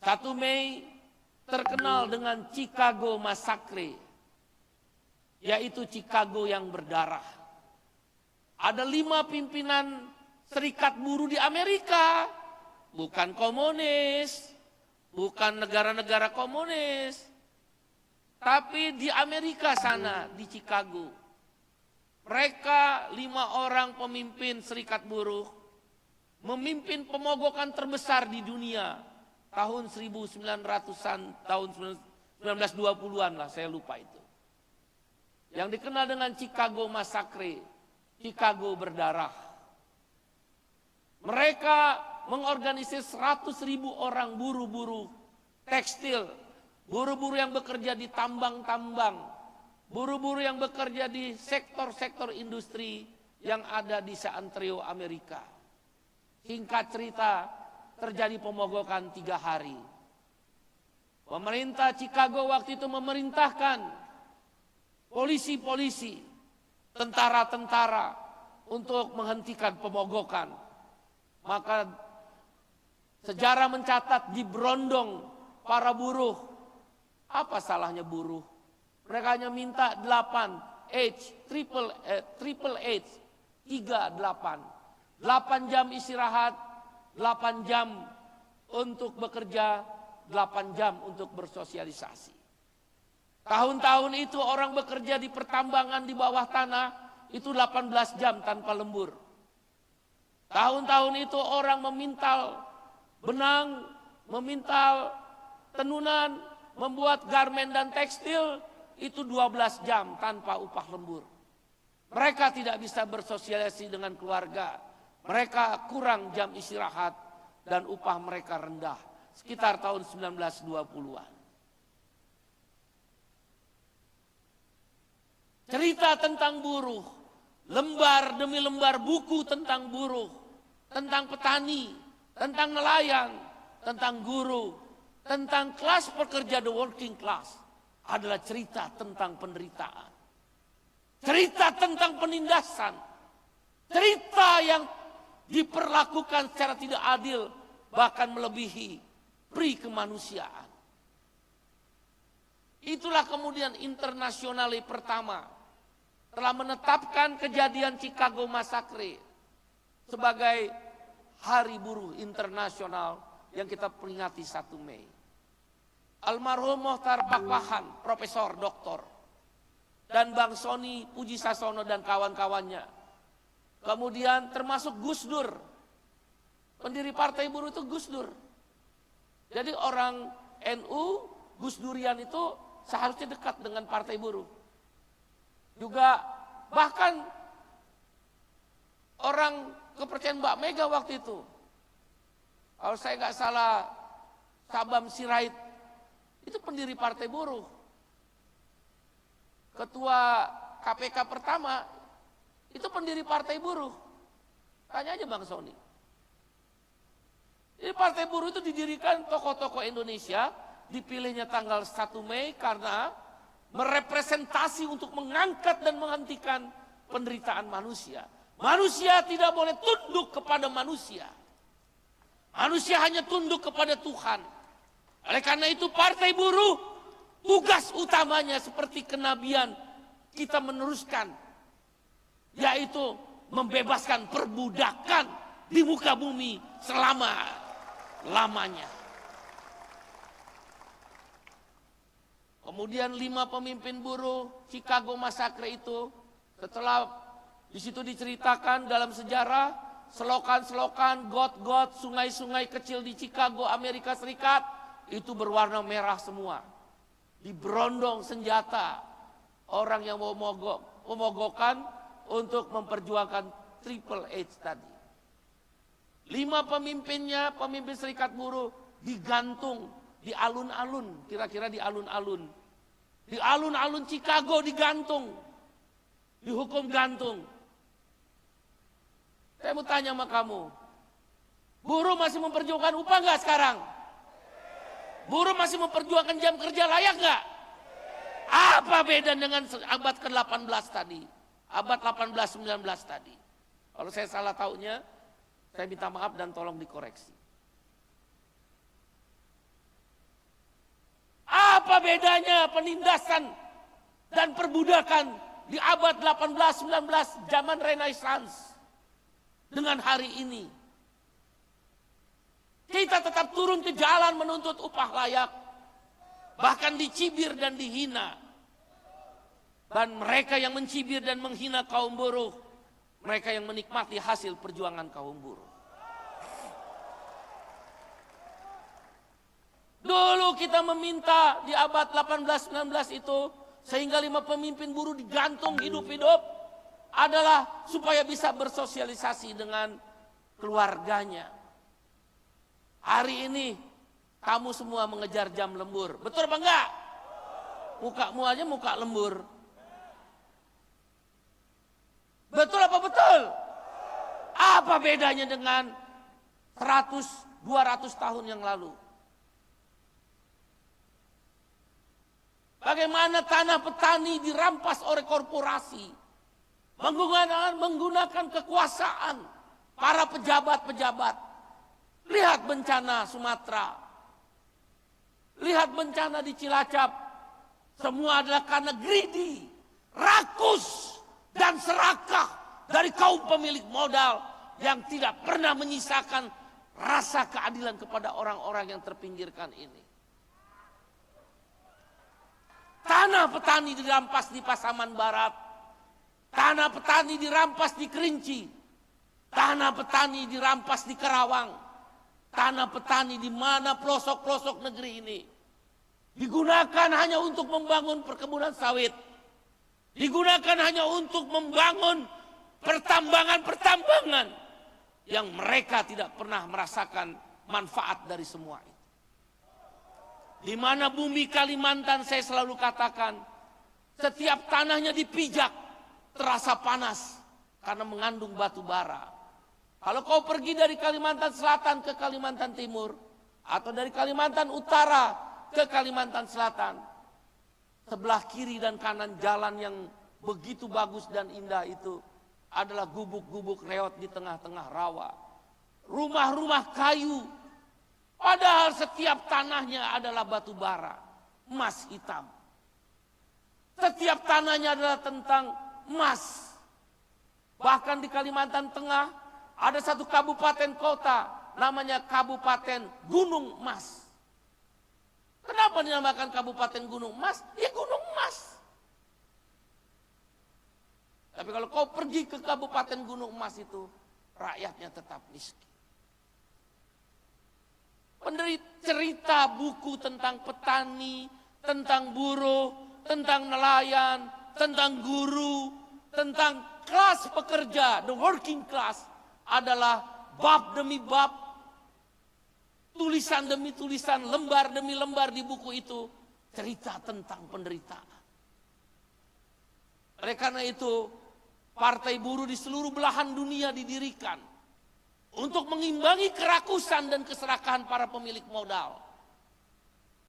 1 Mei terkenal dengan Chicago Massacre, yaitu Chicago yang berdarah. Ada 5 pimpinan serikat buruh di Amerika, bukan komunis, bukan negara-negara komunis, tapi di Amerika sana, di Chicago. Mereka 5 orang pemimpin serikat buruh memimpin pemogokan terbesar di dunia tahun 1900-an, tahun 1920-an lah, saya lupa itu. Yang dikenal dengan Chicago Massacre, Chicago berdarah. Mereka mengorganisir 100.000 orang buruh-buruh tekstil, buruh-buruh yang bekerja di tambang-tambang, buruh-buruh yang bekerja di sektor-sektor industri yang ada di seantero Amerika. Singkat cerita, terjadi pemogokan 3 hari. Pemerintah Chicago waktu itu memerintahkan polisi-polisi, tentara-tentara untuk menghentikan pemogokan. Maka sejarah mencatat di Brondong para buruh. Apa salahnya buruh? Mereka hanya minta 8 triple H, 8 jam istirahat, 8 jam untuk bekerja, 8 jam untuk bersosialisasi. Tahun-tahun itu orang bekerja di pertambangan di bawah tanah itu 18 jam tanpa lembur. Tahun-tahun itu orang memintal benang, memintal tenunan, membuat garmen dan tekstil itu 12 jam tanpa upah lembur. Mereka tidak bisa bersosialisasi dengan keluarga. Mereka kurang jam istirahat dan upah mereka rendah. Sekitar tahun 1920-an. Cerita tentang buruh, lembar demi lembar buku tentang buruh, tentang petani, tentang nelayan, tentang guru, tentang kelas pekerja the working class adalah cerita tentang penderitaan. Cerita tentang penindasan. Cerita yang diperlakukan secara tidak adil, bahkan melebihi pri kemanusiaan. Itulah kemudian internasionali pertama telah menetapkan kejadian Chicago Massacre sebagai Hari Buruh Internasional yang kita peringati 1 Mei. Almarhum Mohtar Pakpahan, Profesor Doktor, dan Bang Sony Pujisasono dan kawan-kawannya. Kemudian termasuk Gus Dur. Pendiri Partai Buruh itu Gus Dur. Jadi orang NU, Gus Durian itu seharusnya dekat dengan Partai Buruh. Juga bahkan orang kepercayaan Mbak Mega waktu itu, kalau saya nggak salah, Sabam Sirait, itu pendiri Partai Buruh. Ketua KPK pertama, itu pendiri Partai Buruh. Tanya aja Bang Sony. Jadi Partai Buruh itu didirikan tokoh-tokoh Indonesia, dipilihnya tanggal 1 Mei karena merepresentasi untuk mengangkat dan menghentikan penderitaan manusia. Manusia tidak boleh tunduk kepada manusia. Manusia hanya tunduk kepada Tuhan. Oleh karena itu Partai Buruh tugas utamanya seperti kenabian kita meneruskan, yaitu membebaskan perbudakan di muka bumi selama-lamanya. Kemudian 5 pemimpin buruh Chicago Massacre itu, setelah di situ diceritakan dalam sejarah selokan-selokan, got-got, sungai-sungai kecil di Chicago, Amerika Serikat itu berwarna merah semua. Diberondong senjata orang yang mau memogokkan untuk memperjuangkan Triple H tadi. 5 pemimpinnya, pemimpin serikat buruh digantung di alun-alun, kira-kira di alun-alun. Di alun-alun Chicago digantung, dihukum gantung. Saya mau tanya sama kamu, buruh masih memperjuangkan upah nggak sekarang? Buruh masih memperjuangkan jam kerja layak nggak? Apa beda dengan abad ke-18 tadi? Abad 18-19 tadi? Kalau saya salah taunya, saya minta maaf dan tolong dikoreksi. Apa bedanya penindasan dan perbudakan di abad 18-19 zaman Renaissance dengan hari ini? Kita tetap turun ke jalan menuntut upah layak, bahkan dicibir dan dihina. Dan mereka yang mencibir dan menghina kaum buruh, mereka yang menikmati hasil perjuangan kaum buruh. Dulu kita meminta di abad 18-19 itu, sehingga 5 pemimpin buruh digantung hidup-hidup, adalah supaya bisa bersosialisasi dengan keluarganya. Hari ini kamu semua mengejar jam lembur. Betul apa enggak? Mukamu aja muka lembur. Betul apa betul? Apa bedanya dengan 100-200 tahun yang lalu? Bagaimana tanah petani dirampas oleh korporasi, menggunakan kekuasaan para pejabat-pejabat. Lihat bencana Sumatera, lihat bencana di Cilacap, semua adalah karena greedy, rakus, dan serakah dari kaum pemilik modal yang tidak pernah menyisakan rasa keadilan kepada orang-orang yang terpinggirkan ini. Tanah petani dirampas di Pasaman Barat, tanah petani dirampas di Kerinci, tanah petani dirampas di Karawang, tanah petani di mana pelosok-pelosok negeri ini digunakan hanya untuk membangun perkebunan sawit, digunakan hanya untuk membangun pertambangan-pertambangan yang mereka tidak pernah merasakan manfaat dari semua itu. Di mana bumi Kalimantan, saya selalu katakan, setiap tanahnya dipijak terasa panas karena mengandung batu bara. Kalau kau pergi dari Kalimantan Selatan ke Kalimantan Timur, atau dari Kalimantan Utara ke Kalimantan Selatan, sebelah kiri dan kanan jalan yang begitu bagus dan indah itu adalah gubuk-gubuk reot di tengah-tengah rawa. Rumah-rumah kayu, padahal setiap tanahnya adalah batu bara, emas hitam. Setiap tanahnya adalah tentang emas. Bahkan di Kalimantan Tengah, ada satu kabupaten kota namanya Kabupaten Gunung Emas. Kenapa dinamakan Kabupaten Gunung Emas? Ya gunung emas. Tapi kalau kau pergi ke Kabupaten Gunung Emas itu, rakyatnya tetap miskin. Cerita buku tentang petani, tentang buruh, tentang nelayan, tentang guru, tentang kelas pekerja, the working class, adalah bab demi bab, tulisan demi tulisan, lembar demi lembar di buku itu, cerita tentang penderitaan. Oleh karena itu, partai buruh di seluruh belahan dunia didirikan untuk mengimbangi kerakusan dan keserakahan para pemilik modal.